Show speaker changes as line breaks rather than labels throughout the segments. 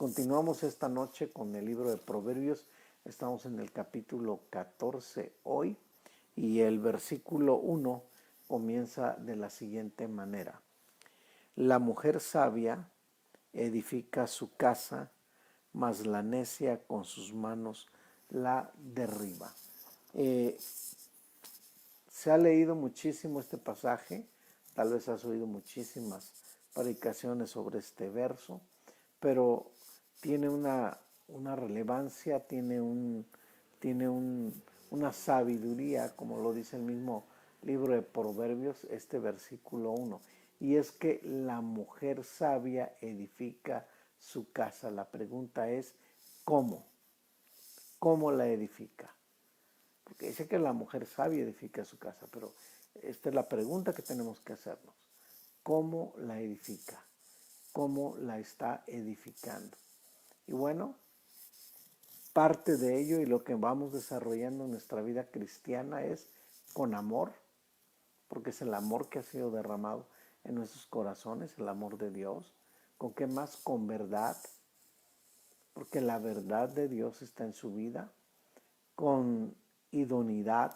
Continuamos esta noche con el libro de Proverbios. Estamos en el capítulo 14 hoy y el versículo 1 comienza de la siguiente manera. La mujer sabia edifica su casa, mas la necia con sus manos la derriba. Se ha leído muchísimo este pasaje, tal vez has oído muchísimas predicaciones sobre este verso, pero tiene una relevancia, tiene una sabiduría, como lo dice el mismo libro de Proverbios, este versículo 1. Y es que la mujer sabia edifica su casa. La pregunta es, ¿cómo? ¿Cómo la edifica? Porque dice que la mujer sabia edifica su casa, pero esta es la pregunta que tenemos que hacernos. ¿Cómo la edifica? ¿Cómo la está edificando? Y bueno, parte de ello y lo que vamos desarrollando en nuestra vida cristiana es con amor, porque es el amor que ha sido derramado en nuestros corazones, el amor de Dios. ¿Con qué más? Con verdad, porque la verdad de Dios está en su vida. Con idoneidad,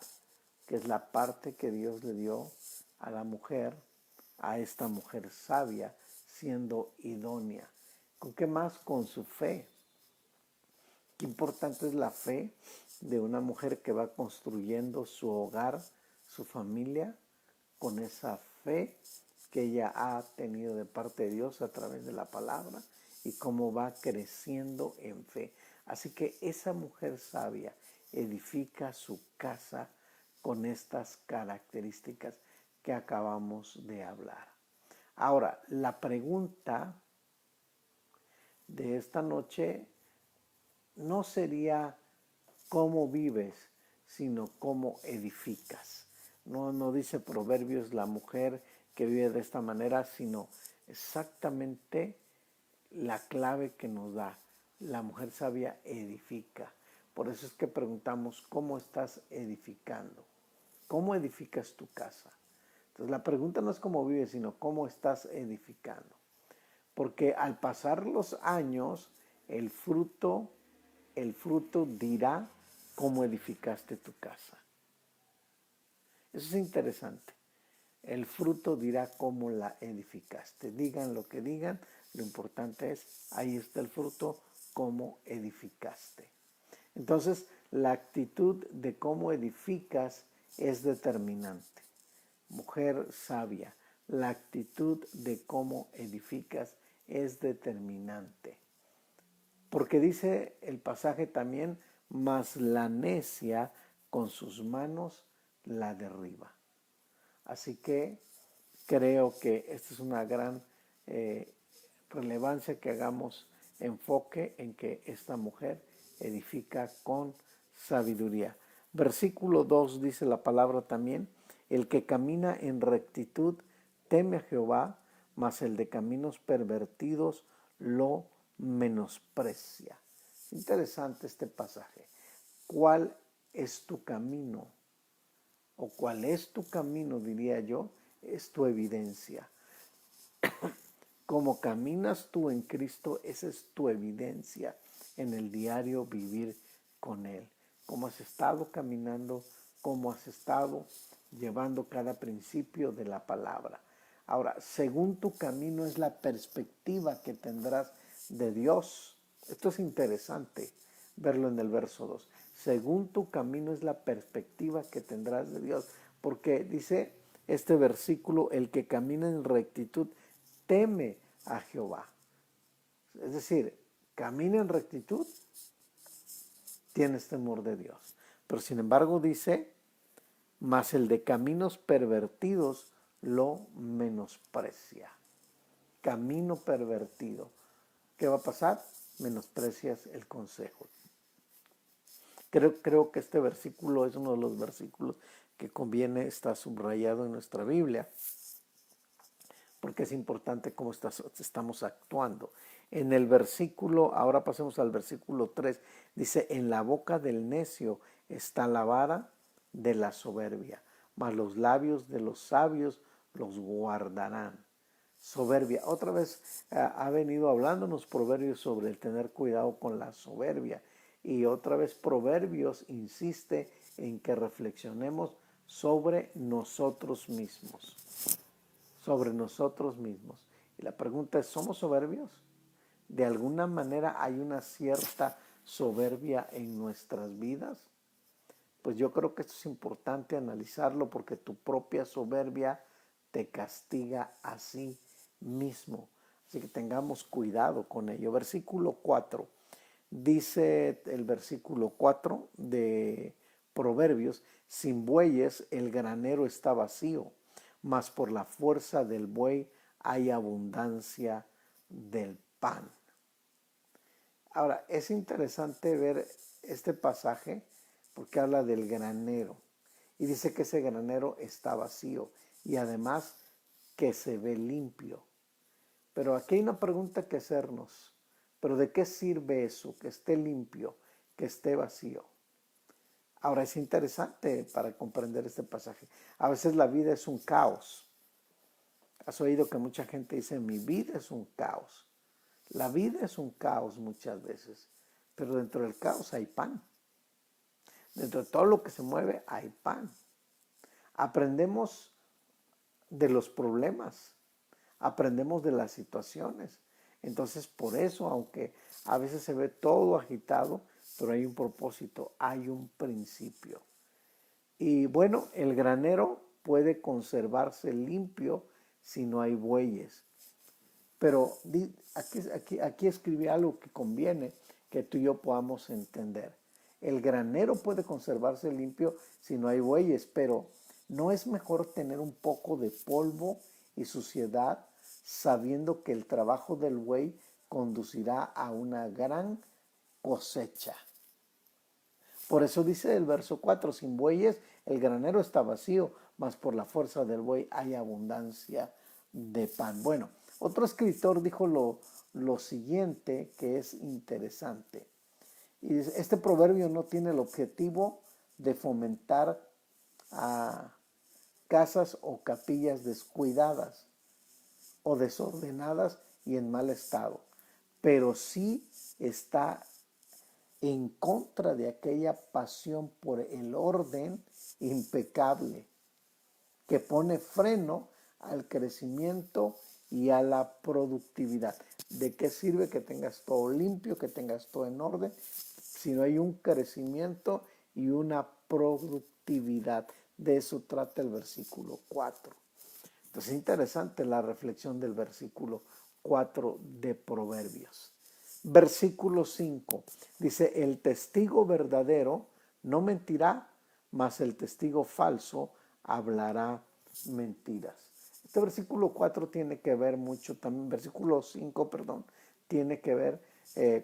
que es la parte que Dios le dio a la mujer, a esta mujer sabia, siendo idónea. ¿Con qué más? Con su fe. Qué importante es la fe de una mujer que va construyendo su hogar, su familia, con esa fe que ella ha tenido de parte de Dios a través de la palabra y cómo va creciendo en fe. Así que esa mujer sabia edifica su casa con estas características que acabamos de hablar. Ahora, la pregunta de esta noche no sería cómo vives, sino cómo edificas. No dice Proverbios la mujer que vive de esta manera, sino exactamente la clave que nos da. La mujer sabia edifica. Por eso es que preguntamos, ¿cómo estás edificando? ¿Cómo edificas tu casa? Entonces la pregunta no es cómo vives, sino cómo estás edificando. Porque al pasar los años, el fruto dirá cómo edificaste tu casa. Eso es interesante. El fruto dirá cómo la edificaste. Digan lo que digan, lo importante es, ahí está el fruto, cómo edificaste. Entonces, la actitud de cómo edificas es determinante. Mujer sabia, la actitud de cómo edificas es determinante. Porque dice el pasaje también, mas la necia con sus manos la derriba. Así que creo que esta es una gran relevancia que hagamos enfoque en que esta mujer edifica con sabiduría. Versículo 2 dice la palabra también, el que camina en rectitud teme a Jehová, mas el de caminos pervertidos lo menosprecia. Interesante este pasaje. ¿Cuál es tu camino? O cuál es tu camino, diría yo, es tu evidencia. Como caminas tú en Cristo, esa es tu evidencia en el diario vivir con Él. Cómo has estado caminando, cómo has estado llevando cada principio de la palabra. Ahora, según tu camino es la perspectiva que tendrás de Dios. Esto es interesante verlo en el verso 2. Según tu camino es la perspectiva que tendrás de Dios. Porque dice este versículo, el que camina en rectitud teme a Jehová. Es decir, camina en rectitud, tienes temor de Dios. Pero sin embargo dice, mas el de caminos pervertidos lo menosprecia. Camino pervertido. ¿Qué va a pasar? Menosprecias el consejo. Creo que este versículo es uno de los versículos que conviene, está subrayado en nuestra Biblia, porque es importante cómo estamos actuando. En el versículo, ahora pasemos al versículo 3, dice, en la boca del necio está la vara de la soberbia, mas los labios de los sabios los guardarán. soberbia. Otra vez ha venido hablándonos Proverbios sobre el tener cuidado con la soberbia. Y otra vez Proverbios insiste en que reflexionemos sobre nosotros mismos. Sobre nosotros mismos. Y la pregunta es, ¿somos soberbios? ¿De alguna manera hay una cierta soberbia en nuestras vidas? Pues yo creo que esto es importante analizarlo porque tu propia soberbia te castiga a sí mismo. Así que tengamos cuidado con ello. Versículo 4. Dice el versículo 4 de Proverbios, sin bueyes el granero está vacío, mas por la fuerza del buey hay abundancia del pan. Ahora, es interesante ver este pasaje porque habla del granero y dice que ese granero está vacío y además que se ve limpio. Pero aquí hay una pregunta que hacernos. ¿Pero de qué sirve eso? Que esté limpio, que esté vacío. Ahora es interesante para comprender este pasaje. A veces la vida es un caos. Has oído que mucha gente dice, mi vida es un caos. La vida es un caos muchas veces, pero dentro del caos hay pan. Dentro de todo lo que se mueve hay pan. Aprendemos de los problemas, aprendemos de las situaciones. Entonces, por eso, aunque a veces se ve todo agitado, pero hay un propósito, hay un principio. Y bueno, el granero puede conservarse limpio si no hay bueyes. Pero aquí escribí algo que conviene que tú y yo podamos entender. El granero puede conservarse limpio si no hay bueyes, pero ¿no es mejor tener un poco de polvo y suciedad sabiendo que el trabajo del buey conducirá a una gran cosecha? Por eso dice el verso 4, sin bueyes el granero está vacío, mas por la fuerza del buey hay abundancia de pan. Bueno, otro escritor dijo lo siguiente que es interesante. Y dice, este proverbio no tiene el objetivo de fomentar a casas o capillas descuidadas o desordenadas y en mal estado, pero sí está en contra de aquella pasión por el orden impecable que pone freno al crecimiento y a la productividad. ¿De qué sirve que tengas todo limpio, que tengas todo en orden, si no hay un crecimiento y una productividad? De eso trata el versículo 4. Entonces es interesante la reflexión del versículo 4 de Proverbios. Versículo 5 dice, el testigo verdadero no mentirá, mas el testigo falso hablará mentiras. Este versículo 4 tiene que ver mucho, también versículo 5, perdón, tiene que ver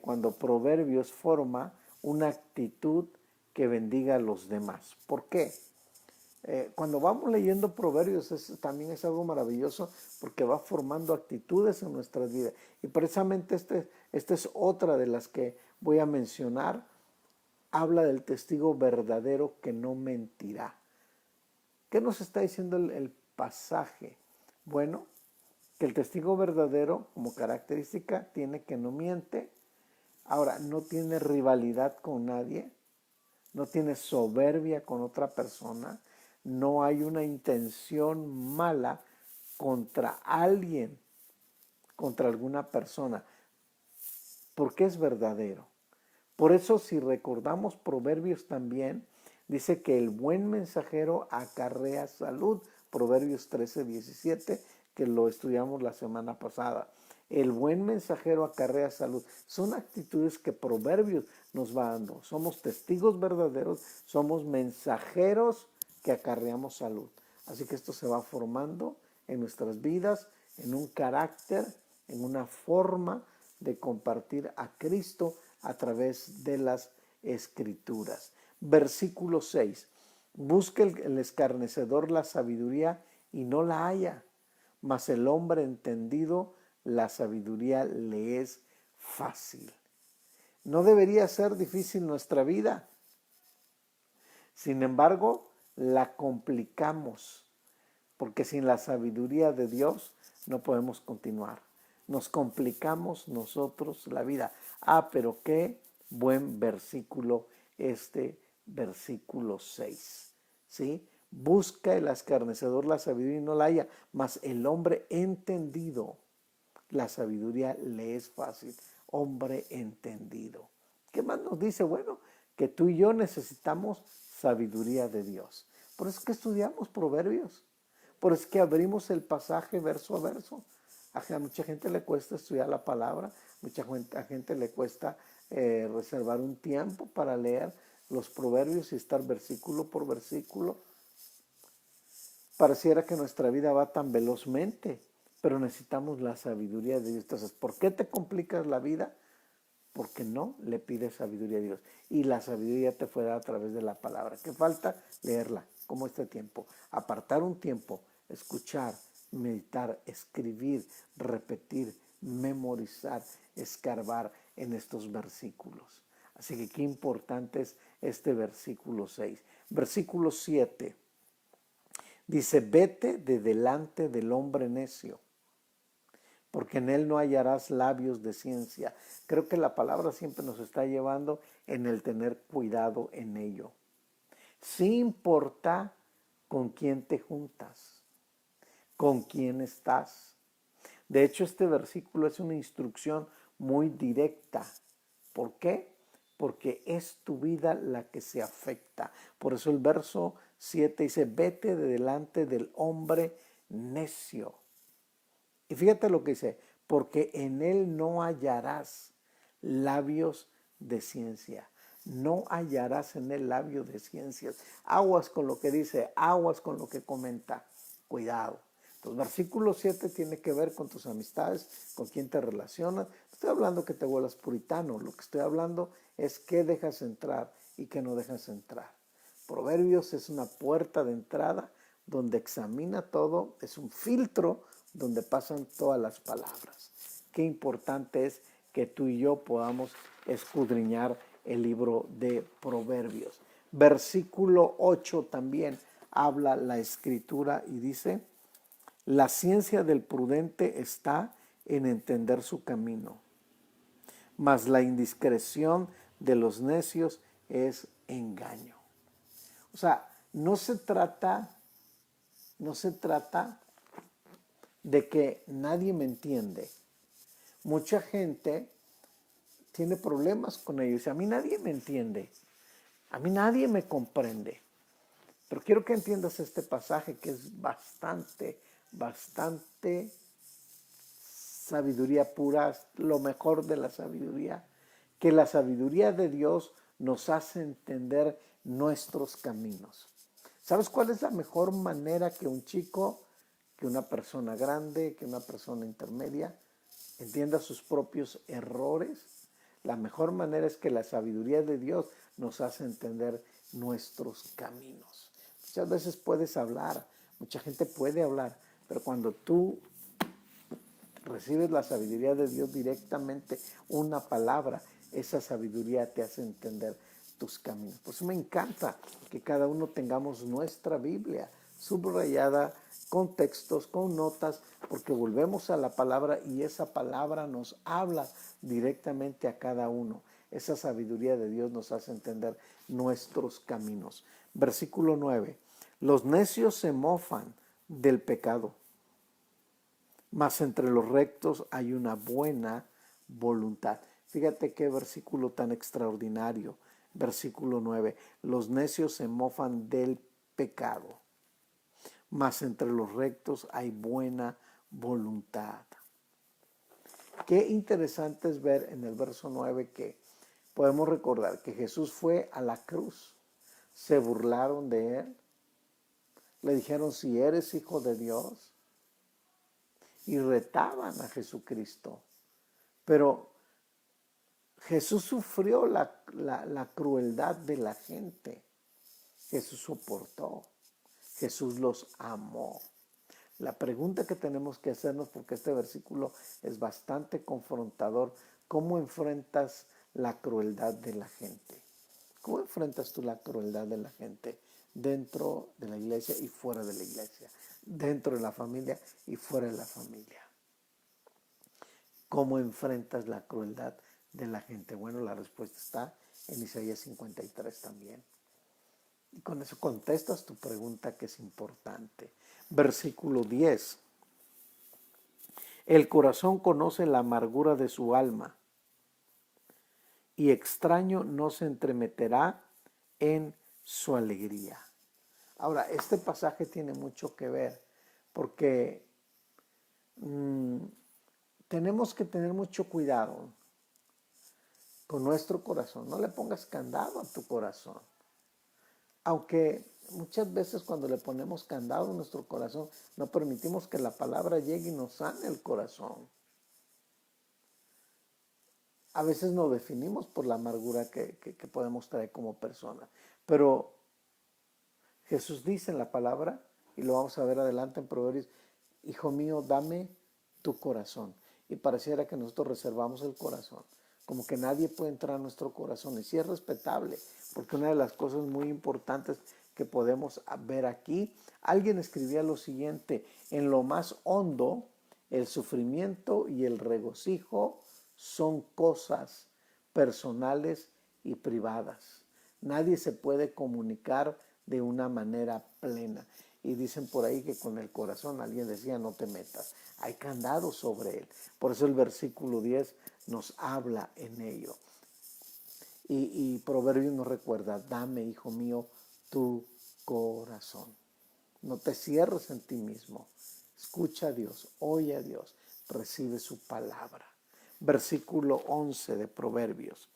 cuando Proverbios forma una actitud que bendiga a los demás. ¿Por qué? Cuando vamos leyendo Proverbios también es algo maravilloso porque va formando actitudes en nuestras vidas. Y precisamente esta es otra de las que voy a mencionar. Habla del testigo verdadero que no mentirá. ¿Qué nos está diciendo el pasaje? Bueno, que el testigo verdadero como característica tiene que no miente. Ahora, no tiene rivalidad con nadie, no tiene soberbia con otra persona, no hay una intención mala contra alguien, contra alguna persona, porque es verdadero. Por eso si recordamos Proverbios también, dice que el buen mensajero acarrea salud, Proverbios 13:17, que lo estudiamos la semana pasada. El buen mensajero acarrea salud. Son actitudes que Proverbios nos va dando. Somos testigos verdaderos, somos mensajeros que acarreamos salud. Así que esto se va formando en nuestras vidas, en un carácter, en una forma de compartir a Cristo a través de las Escrituras. Versículo 6. Busca el escarnecedor la sabiduría y no la halla, mas el hombre entendido la sabiduría le es fácil. No debería ser difícil nuestra vida. Sin embargo, la complicamos, porque sin la sabiduría de Dios no podemos continuar. Nos complicamos nosotros la vida. Pero qué buen versículo este versículo 6. ¿Sí? Busca el escarnecedor la sabiduría y no la halla, mas el hombre entendido, la sabiduría le es fácil. Hombre entendido. ¿Qué más nos dice? Bueno, que tú y yo necesitamos sabiduría de Dios. Por eso es que estudiamos Proverbios. Por eso es que abrimos el pasaje verso a verso. A mucha gente le cuesta estudiar la palabra, mucha gente le cuesta reservar un tiempo para leer los proverbios y estar versículo por versículo. Pareciera que nuestra vida va tan velozmente, pero necesitamos la sabiduría de Dios. Entonces, ¿por qué te complicas la vida? Porque no le pides sabiduría a Dios. Y la sabiduría te fue dada a través de la palabra. ¿Qué falta? Leerla, como este tiempo. Apartar un tiempo, escuchar, meditar, escribir, repetir, memorizar, escarbar en estos versículos. Así que qué importante es este versículo 6. Versículo 7 dice, vete de delante del hombre necio, porque en él no hallarás labios de ciencia. Creo que la palabra siempre nos está llevando en el tener cuidado en ello. Sí importa con quién te juntas, con quién estás. De hecho, este versículo es una instrucción muy directa. ¿Por qué? Porque es tu vida la que se afecta. Por eso el verso 7 dice, vete de delante del hombre necio. Y fíjate lo que dice, porque en él no hallarás labios de ciencia. No hallarás en él labios de ciencias. Aguas con lo que dice, aguas con lo que comenta. Cuidado. Entonces, versículo 7 tiene que ver con tus amistades, con quién te relacionas. No estoy hablando que te vuelvas puritano, lo que estoy hablando es qué dejas entrar y qué no dejas entrar. Proverbios es una puerta de entrada donde examina todo, es un filtro donde pasan todas las palabras. Qué importante es que tú y yo podamos escudriñar el libro de Proverbios. Versículo 8 también habla la escritura y dice, la ciencia del prudente está en entender su camino, mas la indiscreción de los necios es engaño. O sea, no se trata de que nadie me entiende. Mucha gente tiene problemas con ellos. A mí nadie me entiende. A mí nadie me comprende. Pero quiero que entiendas este pasaje que es bastante sabiduría pura, lo mejor de la sabiduría, que la sabiduría de Dios nos hace entender nuestros caminos. ¿Sabes cuál es la mejor manera que un chico, que una persona grande, que una persona intermedia entienda sus propios errores? La mejor manera es que la sabiduría de Dios nos hace entender nuestros caminos. Muchas veces puedes hablar, mucha gente puede hablar, pero cuando tú recibes la sabiduría de Dios directamente, una palabra, esa sabiduría te hace entender tus caminos. Por eso me encanta que cada uno tengamos nuestra Biblia subrayada con textos, con notas, porque volvemos a la palabra y esa palabra nos habla directamente a cada uno. Esa sabiduría de Dios nos hace entender nuestros caminos. Versículo 9. Los necios se mofan del pecado, mas entre los rectos hay una buena voluntad. Fíjate qué versículo tan extraordinario. Versículo 9. Los necios se mofan del pecado, mas entre los rectos hay buena voluntad. Qué interesante es ver en el verso 9 que podemos recordar que Jesús fue a la cruz. Se burlaron de él. Le dijeron, si eres hijo de Dios, y retaban a Jesucristo. Pero Jesús sufrió la crueldad de la gente. Jesús soportó. Jesús los amó. La pregunta que tenemos que hacernos, porque este versículo es bastante confrontador, ¿cómo enfrentas la crueldad de la gente? ¿Cómo enfrentas tú la crueldad de la gente dentro de la iglesia y fuera de la iglesia? dentro de la familia y fuera de la familia. ¿Cómo enfrentas la crueldad de la gente? Bueno, la respuesta está en Isaías 53 también. Y con eso contestas tu pregunta, que es importante. Versículo 10. El corazón conoce la amargura de su alma, y extraño no se entremeterá en su alegría. Ahora, este pasaje tiene mucho que ver, porque tenemos que tener mucho cuidado con nuestro corazón. No le pongas candado a tu corazón. Aunque muchas veces cuando le ponemos candado a nuestro corazón, no permitimos que la palabra llegue y nos sane el corazón. A veces nos definimos por la amargura que podemos traer como personas. Pero Jesús dice en la palabra, y lo vamos a ver adelante en Proverbios: hijo mío, dame tu corazón. Y pareciera que nosotros reservamos el corazón, como que nadie puede entrar a nuestro corazón. Y sí es respetable, porque una de las cosas muy importantes que podemos ver aquí, alguien escribía lo siguiente: en lo más hondo, el sufrimiento y el regocijo son cosas personales y privadas. Nadie se puede comunicar de una manera plena. Y dicen por ahí que con el corazón, alguien decía, no te metas. Hay candado sobre él. Por eso el versículo 10 nos habla en ello. Y Proverbios nos recuerda: dame, hijo mío, tu corazón. No te cierres en ti mismo. Escucha a Dios, oye a Dios, recibe su palabra. Versículo 11 de Proverbios.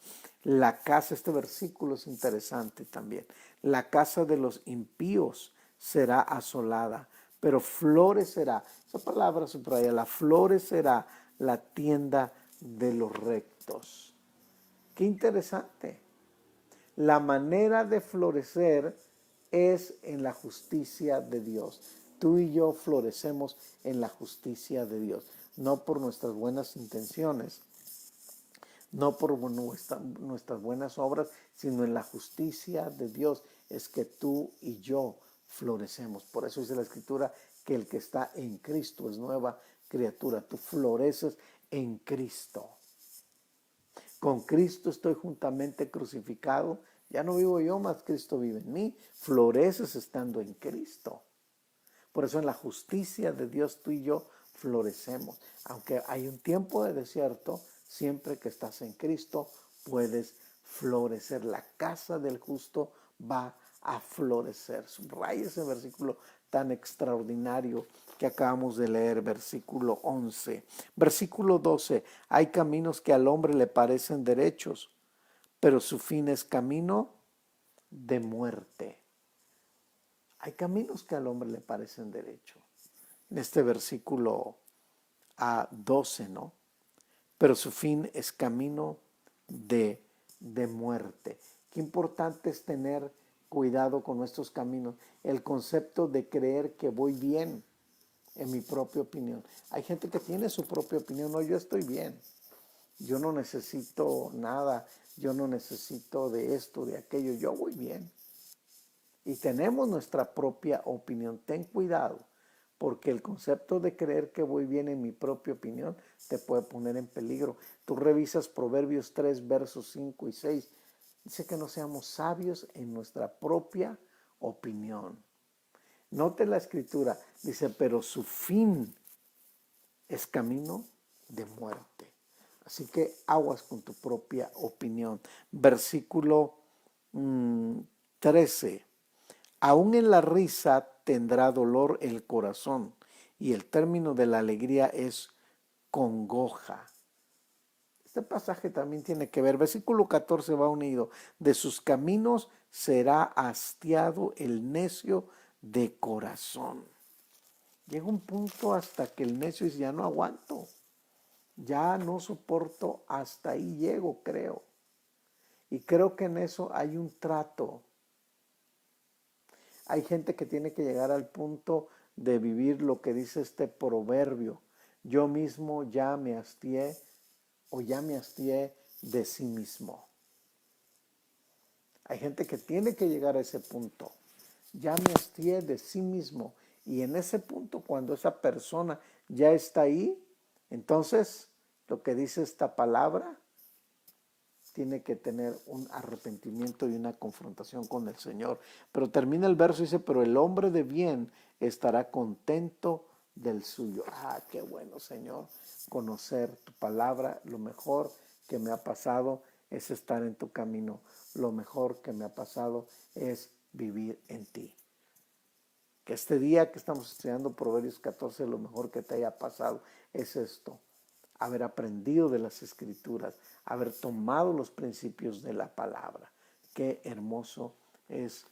La casa, este versículo es interesante también. La casa de los impíos será asolada, pero florecerá. Esa palabra subraya: la florecerá la tienda de los rectos. Qué interesante. La manera de florecer es en la justicia de Dios. Tú y yo florecemos en la justicia de Dios, no por nuestras buenas intenciones, no por nuestras buenas obras, sino en la justicia de Dios es que tú y yo florecemos. Por eso dice la Escritura que el que está en Cristo es nueva criatura. Tú floreces en Cristo. Con Cristo estoy juntamente crucificado. Ya no vivo yo, mas Cristo vive en mí. Floreces estando en Cristo. Por eso en la justicia de Dios tú y yo florecemos. Aunque hay un tiempo de desierto, siempre que estás en Cristo puedes florecer. La casa del justo va a florecer. Subraya ese versículo tan extraordinario que acabamos de leer, versículo 11. Versículo 12. Hay caminos que al hombre le parecen derechos, pero su fin es camino de muerte. Hay caminos que al hombre le parecen derechos. En este versículo 12, ¿no? Pero su fin es camino de muerte. Qué importante es tener cuidado con nuestros caminos. El concepto de creer que voy bien, en mi propia opinión. Hay gente que tiene su propia opinión. No, yo estoy bien. Yo no necesito nada. Yo no necesito de esto, de aquello. Yo voy bien. Y tenemos nuestra propia opinión. Ten cuidado, porque el concepto de creer que voy bien en mi propia opinión te puede poner en peligro. Tú revisas Proverbios 3, versos 5 y 6. Dice que no seamos sabios en nuestra propia opinión. Note la escritura, dice, pero su fin es camino de muerte. Así que aguas con tu propia opinión. Versículo 13. Aún en la risa tendrá dolor el corazón, y el término de la alegría es congoja. Este pasaje también tiene que ver. Versículo 14 va unido. De sus caminos será hastiado el necio de corazón. Llega un punto hasta que el necio dice: ya no aguanto, ya no soporto, hasta ahí llego, creo. Y creo que en eso hay un trato. Hay gente que tiene que llegar al punto de vivir lo que dice este proverbio: yo mismo ya me hastié, o ya me hastié de sí mismo. Hay gente que tiene que llegar a ese punto. Ya me hastié de sí mismo. Y en ese punto, cuando esa persona ya está ahí, entonces lo que dice esta palabra tiene que tener un arrepentimiento y una confrontación con el Señor. Pero termina el verso y dice, pero el hombre de bien estará contento del suyo. Ah, qué bueno, Señor, conocer tu palabra. Lo mejor que me ha pasado es estar en tu camino. Lo mejor que me ha pasado es vivir en ti. Que este día que estamos estudiando Proverbios 14, lo mejor que te haya pasado es esto: haber aprendido de las Escrituras, haber tomado los principios de la palabra. Qué hermoso es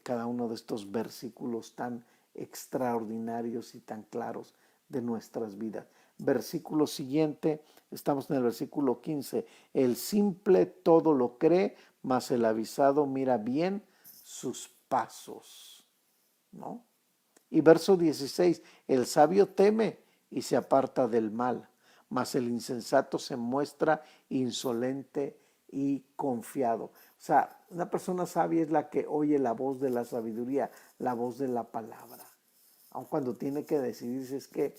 cada uno de estos versículos tan extraordinarios y tan claros de nuestras vidas. Versículo siguiente, estamos en el versículo 15. El simple todo lo cree, mas el avisado mira bien sus pasos, ¿no? Y verso 16, el sabio teme y se aparta del mal, mas el insensato se muestra insolente y confiado. O sea, una persona sabia es la que oye la voz de la sabiduría, la voz de la palabra. Aun cuando tiene que decidir, es que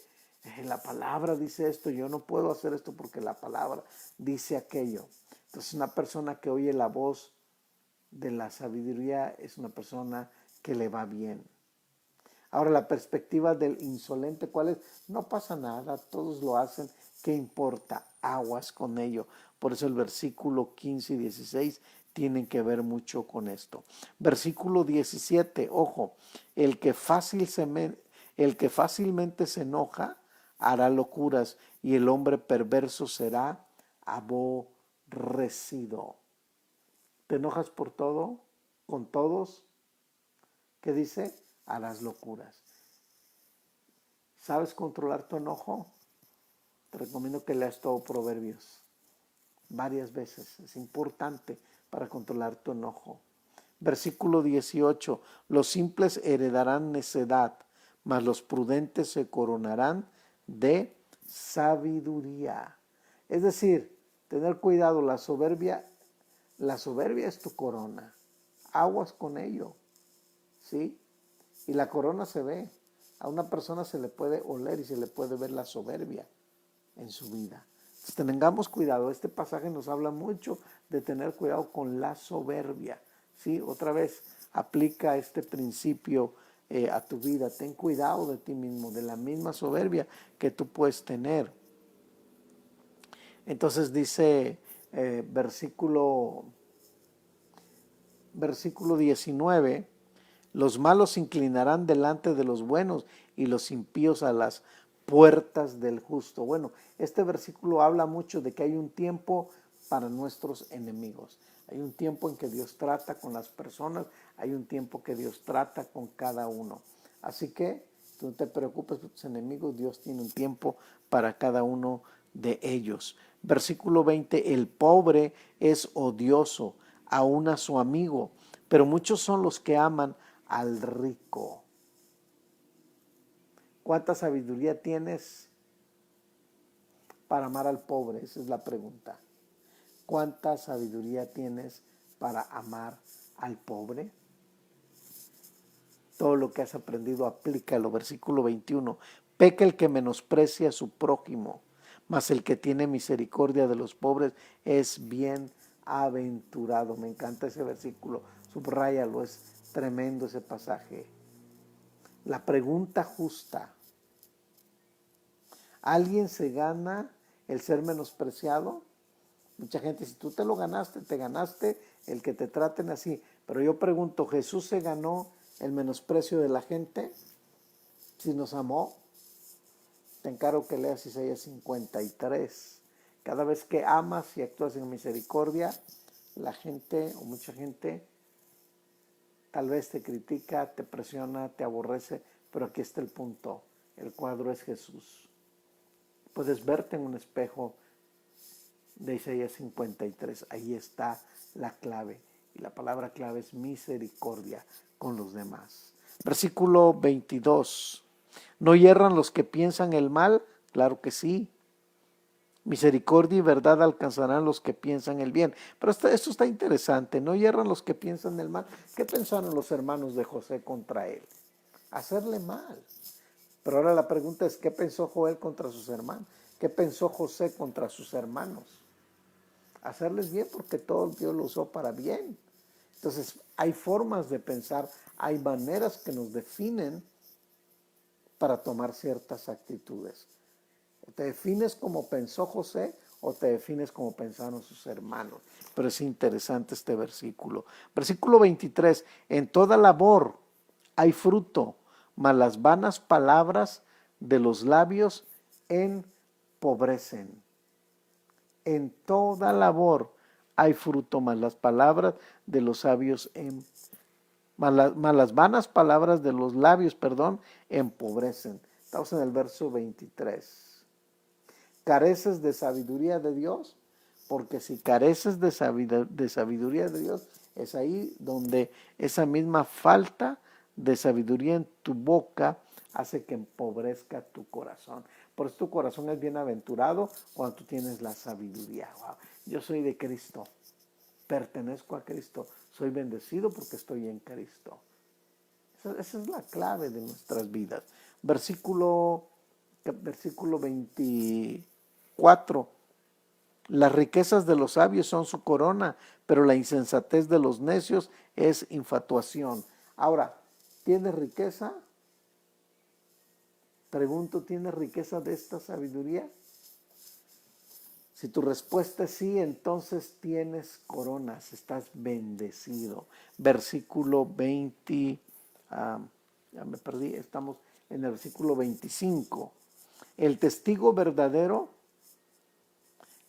la palabra dice esto, yo no puedo hacer esto porque la palabra dice aquello. Entonces, una persona que oye la voz de la sabiduría es una persona que le va bien. Ahora, la perspectiva del insolente, ¿cuál es? No pasa nada, todos lo hacen, ¿qué importa? Aguas con ello. Por eso el versículo 15 y 16 tienen que ver mucho con esto. Versículo 17, ojo, el que fácilmente se enoja hará locuras y el hombre perverso será aborrecido. ¿Te enojas por todo? ¿Con todos? ¿Qué dice? Harás locuras. ¿Sabes controlar tu enojo? Te recomiendo que leas todo Proverbios varias veces. Es importante para controlar tu enojo. Versículo 18. Los simples heredarán necedad, mas los prudentes se coronarán de sabiduría. Es decir, tener cuidado, la soberbia es tu corona. Aguas con ello, ¿sí? Y la corona se ve. A una persona se le puede oler y se le puede ver la soberbia en su vida. Entonces, tengamos cuidado. Este pasaje nos habla mucho de tener cuidado con la soberbia, ¿sí? Otra vez, aplica este principio a tu vida. Ten cuidado de ti mismo, de la misma soberbia que tú puedes tener. Entonces dice versículo 19, los malos se inclinarán delante de los buenos y los impíos a las puertas del justo. Bueno, este versículo habla mucho de que hay un tiempo para nuestros enemigos. Hay un tiempo en que Dios trata con las personas, hay un tiempo que Dios trata con cada uno. Así que tú no te preocupes por tus enemigos, Dios tiene un tiempo para cada uno de ellos. Versículo 20, el pobre es odioso, aún a su amigo, pero muchos son los que aman al rico. ¿Cuánta sabiduría tienes para amar al pobre? Esa es la pregunta. ¿Cuánta sabiduría tienes para amar al pobre? Todo lo que has aprendido, aplícalo. Versículo 21. Peca el que menosprecia a su prójimo, mas el que tiene misericordia de los pobres es bienaventurado. Me encanta ese versículo. Subráyalo, es tremendo ese pasaje. La pregunta justa: ¿alguien se gana el ser menospreciado? Mucha gente, si tú te lo ganaste, te ganaste el que te traten así. Pero yo pregunto, ¿Jesús se ganó el menosprecio de la gente? Si nos amó, te encargo que leas Isaías 53. Cada vez que amas y actúas en misericordia, la gente o mucha gente tal vez te critica, te presiona, te aborrece, pero aquí está el punto. El cuadro es Jesús. Puedes verte en un espejo de Isaías 53. Ahí está la clave. Y la palabra clave es misericordia con los demás. Versículo 22. ¿No hierran los que piensan el mal? Claro que sí. Misericordia y verdad alcanzarán los que piensan el bien. Pero esto está interesante. ¿No hierran los que piensan el mal? ¿Qué pensaron los hermanos de José contra él? hacerle mal. Pero ahora la pregunta es, ¿qué pensó Joel contra sus hermanos? ¿Qué pensó José contra sus hermanos? Hacerles bien, porque todo Dios lo usó para bien. Entonces, hay formas de pensar, hay maneras que nos definen para tomar ciertas actitudes. O te defines como pensó José o te defines como pensaron sus hermanos. Pero es interesante este versículo. Versículo 23, en toda labor hay fruto, mas las vanas palabras de los labios empobrecen. En toda labor hay fruto, mas las palabras de los sabios mas las vanas palabras de los labios, empobrecen. Estamos en el verso 23. ¿Careces de sabiduría de Dios? Porque si careces de sabiduría de Dios, es ahí donde esa misma falta de sabiduría en tu boca hace que empobrezca tu corazón. Por eso tu corazón es bienaventurado cuando tú tienes la sabiduría. Wow. Yo soy de Cristo, pertenezco a Cristo, soy bendecido porque estoy en Cristo. Esa es la clave de nuestras vidas. Versículo 24. Las riquezas de los sabios son su corona, pero la insensatez de los necios es infatuación. Ahora, ¿tienes riqueza? Pregunto, ¿tienes riqueza de esta sabiduría? Si tu respuesta es sí, entonces tienes coronas, estás bendecido. Versículo 20, ya me perdí, estamos en el versículo 25. El testigo verdadero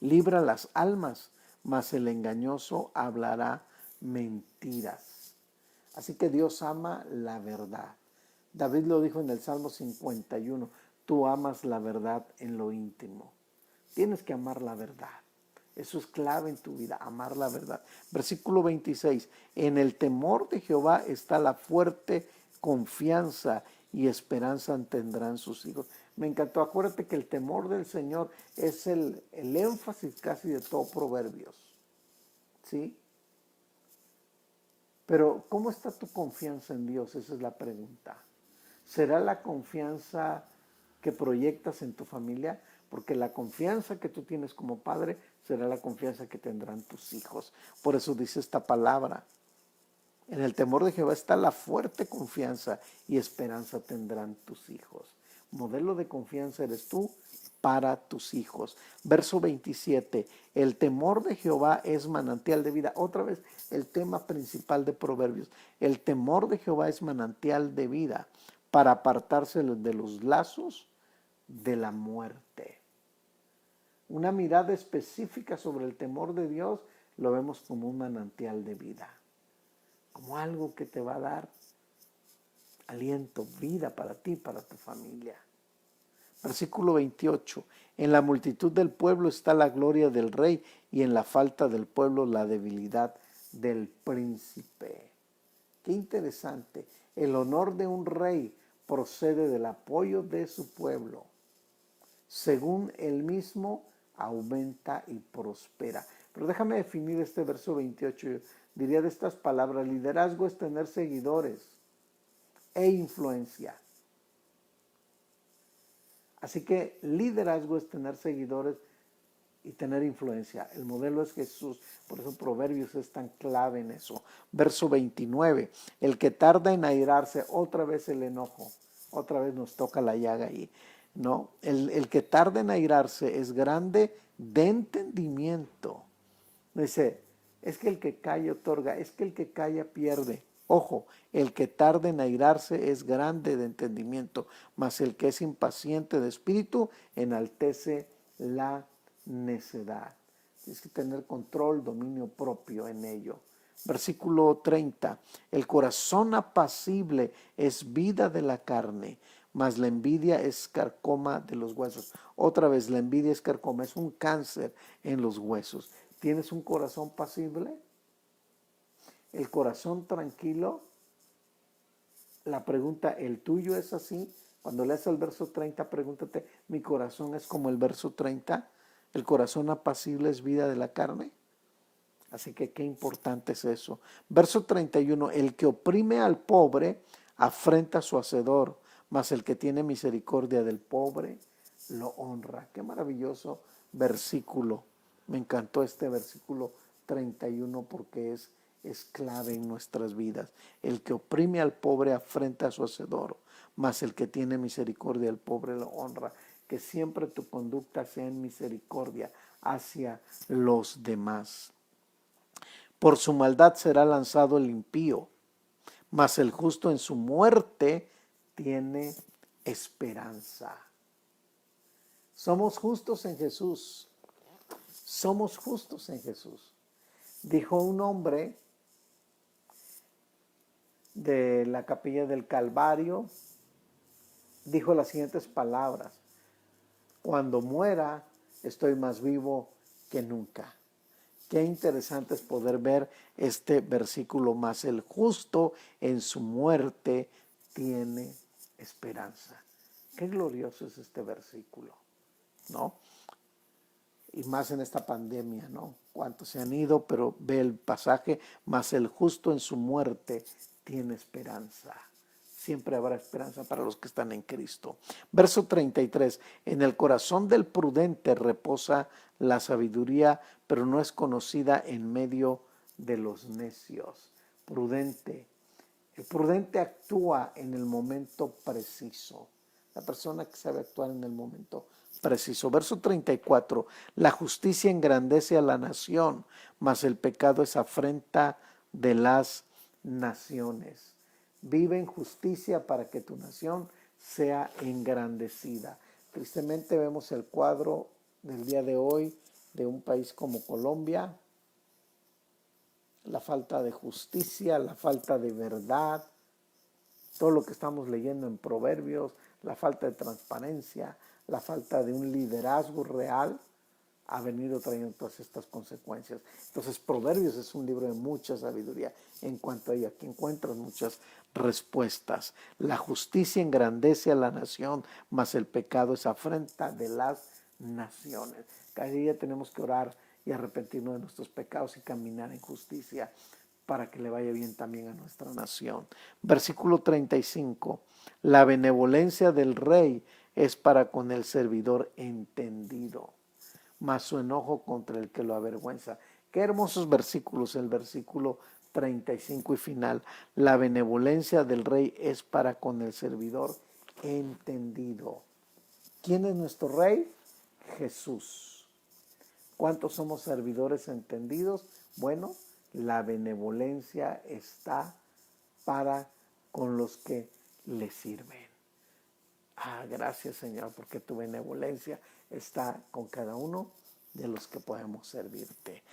libra las almas, mas el engañoso hablará mentiras. Así que Dios ama la verdad. David lo dijo en el Salmo 51, tú amas la verdad en lo íntimo. Tienes que amar la verdad. Eso es clave en tu vida, amar la verdad. Versículo 26, en el temor de Jehová está la fuerte confianza y esperanza tendrán sus hijos. Me encantó, acuérdate que el temor del Señor es el énfasis casi de todo Proverbios. ¿Sí? Pero, ¿cómo está tu confianza en Dios? Esa es la pregunta. ¿Será la confianza que proyectas en tu familia? Porque la confianza que tú tienes como padre será la confianza que tendrán tus hijos. Por eso dice esta palabra. En el temor de Jehová está la fuerte confianza y esperanza tendrán tus hijos. Modelo de confianza eres tú para tus hijos. Verso 27, el temor de Jehová es manantial de vida. Otra vez el tema principal de Proverbios. El temor de Jehová es manantial de vida para apartarse de los lazos de la muerte. Una mirada específica sobre el temor de Dios lo vemos como un manantial de vida, como algo que te va a dar aliento, vida para ti, para tu familia. Versículo 28. En la multitud del pueblo está la gloria del rey y en la falta del pueblo la debilidad del príncipe. Qué interesante. El honor de un rey procede del apoyo de su pueblo. Según él mismo aumenta y prospera. Pero déjame definir este verso 28. Yo diría de estas palabras, liderazgo es tener seguidores e influencia. Así que liderazgo es tener seguidores y tener influencia. El modelo es Jesús. Por eso Proverbios es tan clave en eso. Verso 29. El que tarda en airarse, otra vez el enojo. Otra vez nos toca la llaga ahí. ¿No? El que tarda en airarse es grande de entendimiento. Dice, es que el que calla otorga, es que el que calla pierde. Ojo, el que tarda en airarse es grande de entendimiento, mas el que es impaciente de espíritu enaltece la necedad. Tienes que tener control, dominio propio en ello. Versículo 30. El corazón apacible es vida de la carne, mas la envidia es carcoma de los huesos. Otra vez, la envidia es carcoma, es un cáncer en los huesos. ¿Tienes un corazón pasible? El corazón tranquilo. La pregunta, ¿el tuyo es así? Cuando leas el verso 30, pregúntate, ¿mi corazón es como el verso 30? ¿El corazón apacible es vida de la carne? Así que qué importante es eso. Verso 31, el que oprime al pobre afrenta a su hacedor, mas el que tiene misericordia del pobre lo honra. Qué maravilloso versículo. Me encantó este versículo 31 porque es clave en nuestras vidas. El que oprime al pobre afrenta a su hacedor, mas el que tiene misericordia del pobre lo honra. Que siempre tu conducta sea en misericordia hacia los demás. Por su maldad será lanzado el impío, mas el justo en su muerte tiene esperanza. Somos justos en Jesús. Somos justos en Jesús. Dijo un hombre de la capilla del Calvario, dijo las siguientes palabras: cuando muera, estoy más vivo que nunca. Qué interesante es poder ver este versículo más. El justo en su muerte tiene esperanza. Qué glorioso es este versículo, ¿no? Y más en esta pandemia, ¿no? Cuántos se han ido, pero ve el pasaje, más el justo en su muerte tiene esperanza. Siempre habrá esperanza para los que están en Cristo. Verso 33, en el corazón del prudente reposa la sabiduría, pero no es conocida en medio de los necios. Prudente. El prudente actúa en el momento preciso. La persona que sabe actuar en el momento preciso. Verso 34, la justicia engrandece a la nación, mas el pecado es afrenta de las naciones. Vive en justicia para que tu nación sea engrandecida. Tristemente vemos el cuadro del día de hoy de un país como Colombia, la falta de justicia, la falta de verdad, todo lo que estamos leyendo en Proverbios, la falta de transparencia, la falta de un liderazgo real, ha venido trayendo todas estas consecuencias. Entonces, Proverbios es un libro de mucha sabiduría en cuanto a ello. Aquí encuentras muchas respuestas. La justicia engrandece a la nación, mas el pecado es afrenta de las naciones. Cada día tenemos que orar y arrepentirnos de nuestros pecados y caminar en justicia para que le vaya bien también a nuestra nación. Versículo 35. La benevolencia del rey es para con el servidor entendido, mas su enojo contra el que lo avergüenza. Qué hermosos versículos, el versículo 35 y final. La benevolencia del rey es para con el servidor entendido. ¿Quién es nuestro rey? Jesús. ¿Cuántos somos servidores entendidos? Bueno, la benevolencia está para con los que le sirven. Gracias, Señor, porque tu benevolencia está con cada uno de los que podemos servirte.